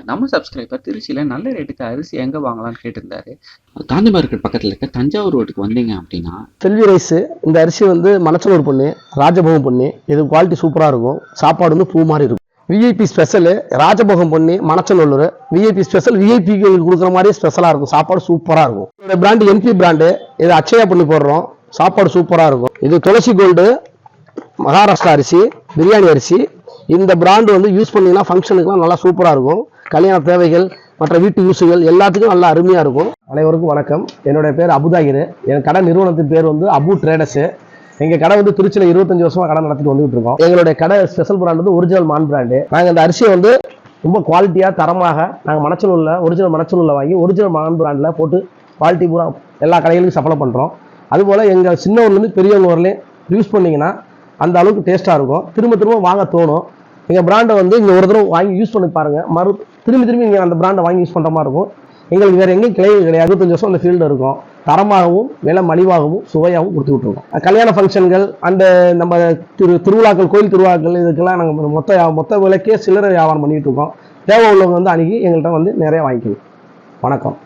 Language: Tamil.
நம்ம சப்ஸ்கிரைபர் திருச்சியில் நல்ல ரேட்டுக்கு அரிசி எங்கே வாங்கலாம்னு கேட்டிருந்தாரு. காந்தி மார்க்கெட் பக்கத்தில் இருக்க தஞ்சாவூர் ரோட்டுக்கு வந்தீங்க அப்படின்னா செல்வி ரைஸ். இந்த அரிசி வந்து மணச்சலூர் பொண்ணு, ராஜபோகம் பொண்ணு. இது குவாலிட்டி சூப்பராக இருக்கும். சாப்பாடு வந்து பூ மாதிரி இருக்கும். விஐபி ஸ்பெஷல் ராஜபோகம் பொண்ணு, மணச்சலூர். விஐபி ஸ்பெஷல் விஐபிக்கு கொடுக்குற மாதிரி ஸ்பெஷலாக இருக்கும். சாப்பாடு சூப்பராக இருக்கும். இதோட பிராண்டு என்பி பிராண்டு. இது அச்சயா பண்ணி போடுறோம். சாப்பாடு சூப்பராக இருக்கும். இது துளசி கோல்டு மகாராஷ்டிரா அரிசி, பிரியாணி அரிசி. இந்த பிராண்டு வந்து யூஸ் பண்ணிங்கன்னா ஃபங்க்ஷனுக்குலாம் நல்லா சூப்பராக இருக்கும். கல்யாண தேவைகள் மற்ற வீட்டு யூஸுகள் எல்லாத்துக்கும் நல்லா அருமையாக இருக்கும். அனைவருக்கும் வணக்கம். என்னுடைய பேர் அபுதாகிர். என் கடை நிறுவனத்தின் பேர் வந்து அபு ட்ரேடர்ஸு. எங்கள் கடை வந்து திருச்சியில் 25 வருஷமாக கடை நடத்திட்டு வந்துட்டு இருக்கோம். எங்களுடைய கடை ஸ்பெஷல் பிராண்ட் வந்து ஒரிஜினல் மான் பிராண்டு. நாங்கள் இந்த அரிசியை வந்து ரொம்ப குவாலிட்டியாக தரமாக நாங்கள் ஒரிஜினல் மணச்சலூரில் வாங்கி ஒரிஜினல் மான் பிராண்டில் போட்டு குவாலிட்டி பூரா எல்லா கடைகளுக்கும் சப்ளை பண்ணுறோம். அதுபோல் எங்கள் சின்னவர்லேருந்து பெரியவங்க வரலையும் யூஸ் பண்ணிங்கன்னா அந்த அளவுக்கு டேஸ்ட்டாக இருக்கும். திரும்ப திரும்ப வாங்க தோணும். எங்கள் பிராண்டை வந்து இங்கே ஒரு தடவை வாங்கி யூஸ் பண்ணி பாருங்கள். திரும்பி நீங்கள் அந்த பிராண்டை வாங்கி யூஸ் பண்ணுற மாதிரி இருக்கும். எங்களுக்கு வேறு எங்கேயும் கிளைகள் கிடையாது. 25 வருஷம் அந்த ஃபீல்டு இருக்கும். தரமாகவும் விலை மலிவாகவும் சுவையாகவும் கொடுத்து விட்டுருக்கோம். கல்யாண ஃபங்க்ஷன்கள் அந்த நம்ம திருவிழாக்கள், கோயில் திருவிழாக்கள், இதுக்கெல்லாம் நாங்கள் மொத்த விலைக்கே சில்லறை வியாபாரம் பண்ணிகிட்டு இருக்கோம். தேவை உள்ளவங்க வந்து அன்றைக்கி எங்கள்கிட்ட வந்து நிறைய வாங்கிக்கணும். வணக்கம்.